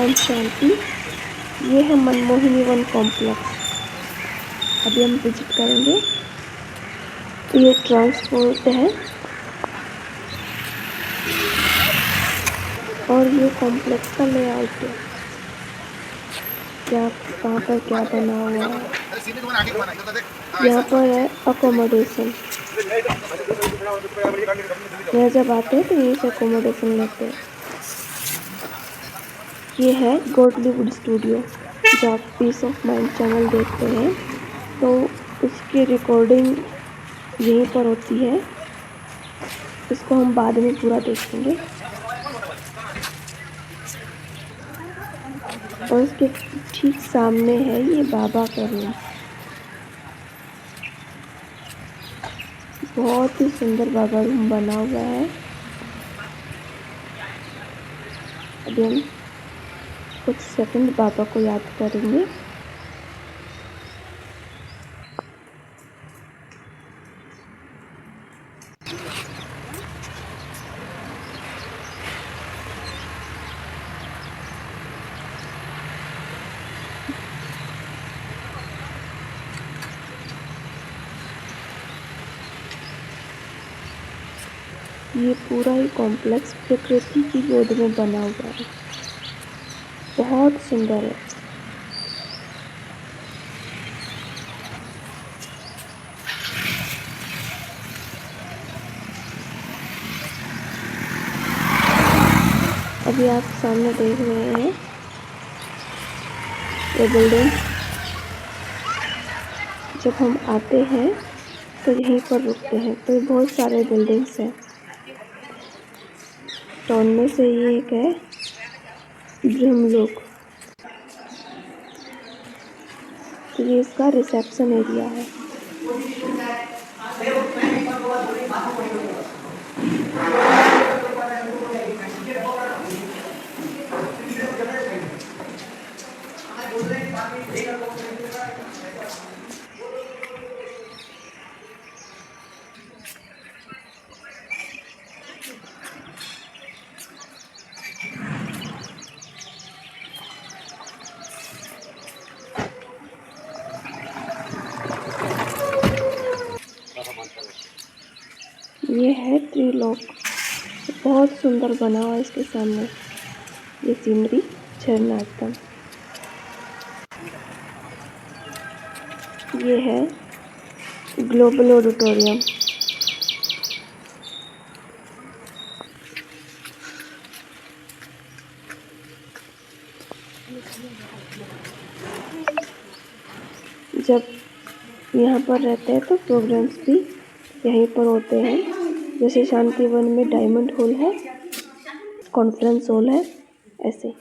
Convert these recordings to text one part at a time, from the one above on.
ओम शांति। ये है Manmohini one complex. अभी हम विजिट करेंगे। ये ट्रांसपोर्ट है और ये कॉम्प्लेक्स का लेआउट है। क्या कहाँ पर क्या बना हुआ है। यहाँ पर है अकोमोडेशन। यहाँ जब आते हैं तो यहीं से अकोमोडेशन लेते हैं। ये है गॉडलीवुड स्टूडियो। जब आप पीस ऑफ माइंड चैनल देखते हैं तो उसकी रिकॉर्डिंग यहीं पर होती है। इसको हम बाद में पूरा देखेंगे। और उसके ठीक सामने है ये बाबा का रूम। बहुत ही सुंदर बाबा रूम बना हुआ है। अभी हम कुछ सेकंड बाबा को याद करेंगे। ये पूरा ही कॉम्प्लेक्स प्रकृति की गोद में बना हुआ है। बहुत सुंदर है। अभी आप सामने देख रहे हैं ये बिल्डिंग। जब हम आते हैं तो यहीं पर रुकते हैं। तो ये बहुत सारे बिल्डिंग्स हैं। तो उनमें से ये एक है ब्रह्मलोक। तो ये इसका रिसेप्शन एरिया है। ये है त्रिलोक। बहुत सुंदर बना हुआ है। इसके सामने ये सीनरी झरना एकदम। ये है ग्लोबल ऑडिटोरियम। जब यहाँ पर रहते हैं तो प्रोग्राम्स भी यहीं पर होते हैं। जैसे शांतिवन में डायमंड हॉल है, कॉन्फ्रेंस हॉल है, ऐसे।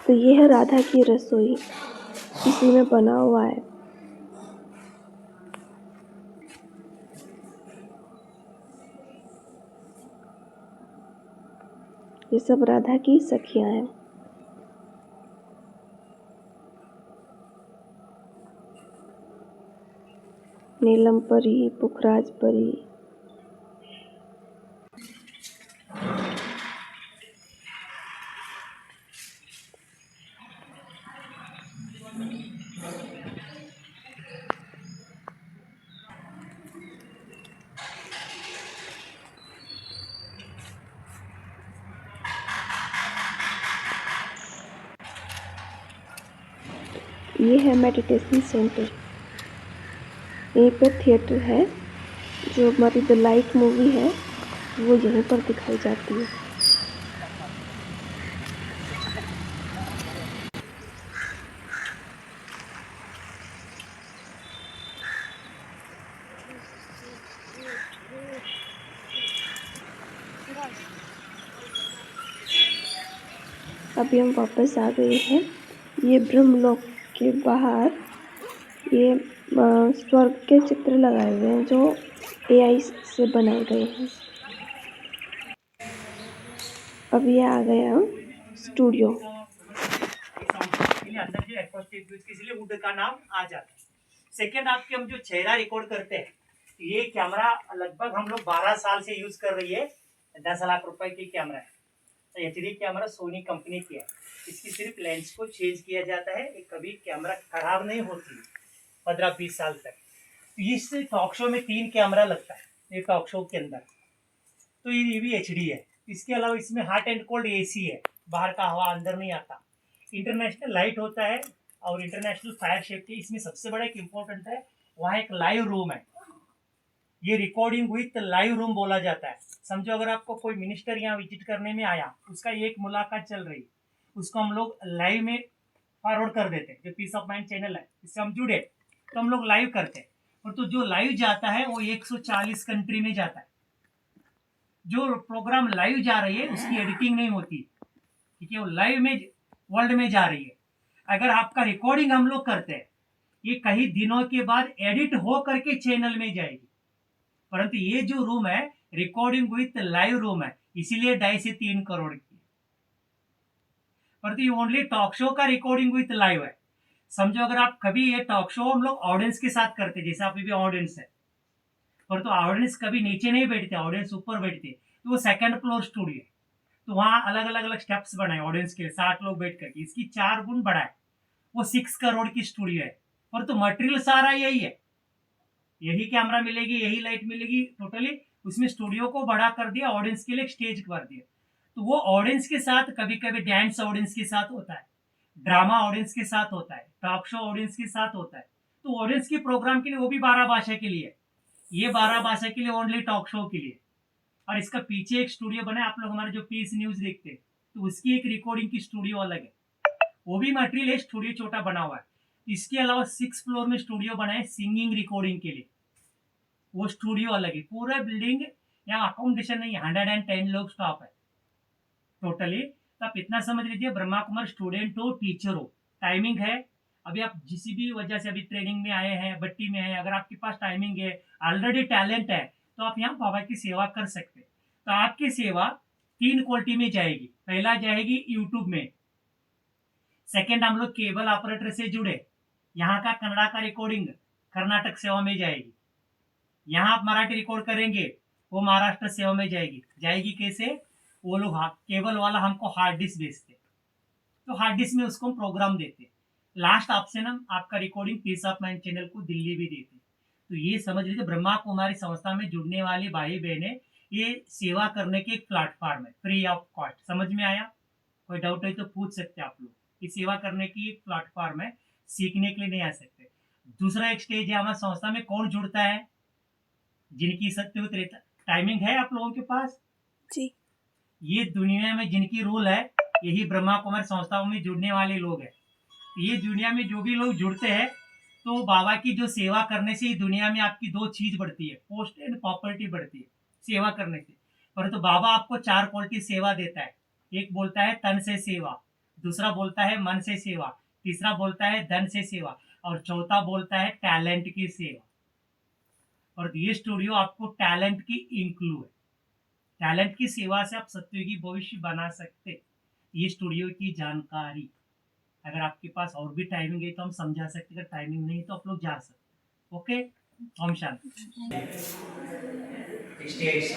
तो ये है राधा की रसोई। इसी में बना हुआ है। ये सब राधा की सखियां हैं। नीलम परी, पुखराज परी। ये है मेडिटेशन सेंटर। यहीं पर थिएटर है। जो हमारी द लाइट मूवी है वो यहीं पर दिखाई जाती है। अभी हम वापस आ गए हैं। ये ब्रह्मलोक के बाहर ये स्वर्ग के चित्र लगाए हुए हैं जो एआई से बनाए गए हैं। अब ये आ गए हम स्टूडियो। अंदर जो एक्वास्टिक इसलिए वुड का नाम आ जाता है। सेकेंड आपके हम जो चेहरा रिकॉर्ड करते हैं, ये कैमरा लगभग हम लोग 12 साल से यूज कर रही है। 10 लाख रुपए की कैमरा है। HD कैमरा सोनी कंपनी की है। इसकी सिर्फ लेंस को चेंज किया जाता है, ये कभी कैमरा खराब नहीं होती 15-20 साल तक। इस टॉक शो में 3 कैमरा लगता है ये टॉक शो के अंदर, तो ये भी HD है। इसके अलावा इसमें हॉट एंड कोल्ड AC है, बाहर का हवा अंदर नहीं आता। इंटरनेशनल लाइट होता है और इंटरनेशनल फायर सेफ्टी। इसमें सबसे बड़ा एक इम्पोर्टेंट है, वहाँ एक लाइव रूम है, ये रिकॉर्डिंग विथ लाइव रूम बोला जाता है। समझो अगर आपको कोई मिनिस्टर यहाँ विजिट करने में आया, उसका एक मुलाकात चल रही, उसको हम लोग लाइव में फॉरवर्ड कर देते हैं। जो पीस ऑफ माइंड चैनल है इससे हम जुड़े तो हम लोग लाइव करते हैं, और तो जो लाइव जाता है वो 140 कंट्री में जाता है। जो प्रोग्राम लाइव जा रही है उसकी एडिटिंग नहीं होती, क्योंकि वो लाइव में वर्ल्ड में जा रही है। अगर आपका रिकॉर्डिंग हम लोग करते हैं, ये कई दिनों के बाद एडिट हो करके चैनल में जाएगी। परंतु ये जो रूम है रिकॉर्डिंग विथ लाइव रूम है, इसीलिए 2.5 से 3 करोड़ की। परंतु ये ओनली टॉक शो का रिकॉर्डिंग विथ लाइव है। समझो अगर आप कभी ये टॉक शो हम लोग ऑडियंस के साथ करते, जैसे आप भी ऑडियंस है, परंतु ऑडियंस कभी नीचे नहीं बैठते, ऑडियंस ऊपर बैठते, तो वो सेकंड फ्लोर स्टूडियो है। तो वहां अलग अलग अलग स्टेप्स बनाए ऑडियंस के 60 लोग बैठ करके, इसकी 4 गुण बढ़ाए, वो 6 करोड़ की स्टूडियो है। परंतु मटेरियल सारा यही है, यही कैमरा मिलेगी, यही लाइट मिलेगी, टोटली उसमें स्टूडियो को बड़ा कर दिया, ऑडियंस के लिए एक स्टेज कर दिया। तो वो ऑडियंस के साथ कभी कभी डांस ऑडियंस के साथ होता है, ड्रामा ऑडियंस के साथ होता है, टॉक शो ऑडियंस के साथ होता है। तो ऑडियंस के प्रोग्राम के लिए वो भी 12 भाषा के लिए, ये 12 भाषा के लिए ओनली टॉक शो के लिए। और इसका पीछे एक स्टूडियो बना है, आप लोग हमारे जो पीस न्यूज देखते हैं तो उसकी एक रिकॉर्डिंग की स्टूडियो अलग है, वो भी मटेरियल है, स्टूडियो छोटा बना हुआ है। इसके अलावा 6 फ्लोर में स्टूडियो बना है सिंगिंग रिकॉर्डिंग के लिए, वो स्टूडियो अलग है। पूरा बिल्डिंग यहाँ अकोमोडेशन नहीं, 110 लोग स्टाफ है टोटली। तो आप इतना समझ लीजिए, ब्रह्मा कुमार स्टूडेंट हो टीचर हो, टाइमिंग है। अभी आप जिस भी वजह से अभी ट्रेनिंग में आए हैं, बट्टी में है, अगर आपके पास टाइमिंग है, ऑलरेडी टैलेंट है, तो आप यहाँ बाबा की सेवा कर सकते हैं। तो आपकी सेवा 3 क्वालिटी में जाएगी। पहला जाएगी यूट्यूब में, सेकेंड हम लोग केबल ऑपरेटर से जुड़े, यहाँ का कन्नड़ा का रिकॉर्डिंग कर्नाटक सेवा में जाएगी। यहाँ आप मराठी रिकॉर्ड करेंगे, वो महाराष्ट्र सेवा में जाएगी। जाएगी कैसे, वो लोग केबल वाला हमको हार्ड डिस्क भेजते, तो हार्ड डिस्क में उसको हम प्रोग्राम देते, लास्ट ऑप्शन हम आपका recording peace of mind channel को दिल्ली भी देते। तो ये समझ लीजिए ब्रह्मा कुमारी संस्था में जुड़ने वाली भाई बहने, ये सेवा करने के एक प्लेटफॉर्म है, फ्री ऑफ कॉस्ट। समझ में आया? कोई डाउट है तो पूछ सकते हैं आप लोग। ये सेवा करने की एक प्लेटफॉर्म है, सीखने के लिए नहीं आ सकते। दूसरा एक स्टेज है, हमारी संस्था में कौन जुड़ता है, जिनकी सत्य त्रेता टाइमिंग है आप लोगों के पास जी। ये दुनिया में जिनकी रूल है, यही ब्रह्मा कुमार संस्थाओं में जुड़ने वाले लोग हैं। ये दुनिया में जो भी लोग जुड़ते हैं, तो बाबा की जो सेवा करने से दुनिया में आपकी 2 चीज बढ़ती है, पोस्ट एंड प्रॉपर्टी बढ़ती है सेवा करने से। परंतु बाबा आपको 4 क्वालिटी सेवा देता है। एक बोलता है तन से सेवा, दूसरा बोलता है मन से सेवा, तीसरा बोलता है धन से सेवा, और चौथा बोलता है टैलेंट की सेवा। और ये स्टूडियो आपको टैलेंट की इंक्लूड है, टैलेंट की सेवा से आप सत्युगी भविष्य बना सकते। ये स्टूडियो की जानकारी, अगर आपके पास और भी टाइमिंग है तो हम समझा सकते, अगर टाइमिंग नहीं तो आप लोग जा सकते। ओके, ओम शांति। स्टेज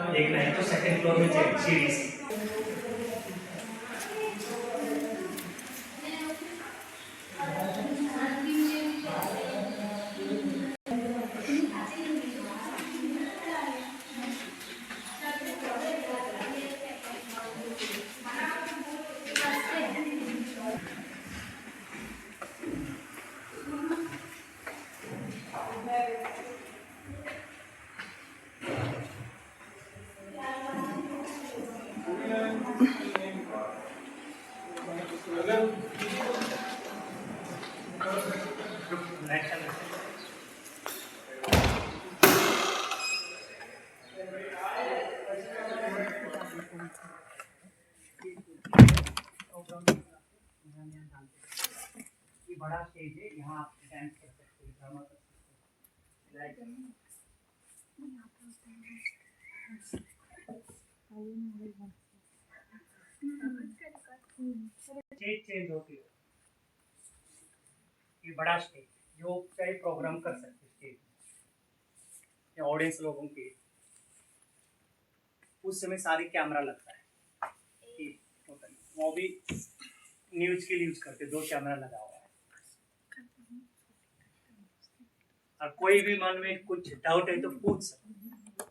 देखना है तो सेकंड फ्लोर में जाए सीरीज। ये बड़ा स्टेज है, यहाँ आप डांस कर सकते हैं, ड्रामा कर सकते हैं। स्टेज चेंज होती है, ये बड़ा स्टेज जो चाहे प्रोग्राम कर सकते स्टेज में ऑडियंस लोगों के। उस समय सारी कैमरा लगता है कि वो भी न्यूज के लिए यूज करते, 2 कैमरा लगा हुआ है। और कोई भी मन में कुछ डाउट है तो पूछ सकते।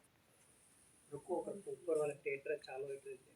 रुको, अगर ऊपर वाला थिएटर चालू है तो देखिए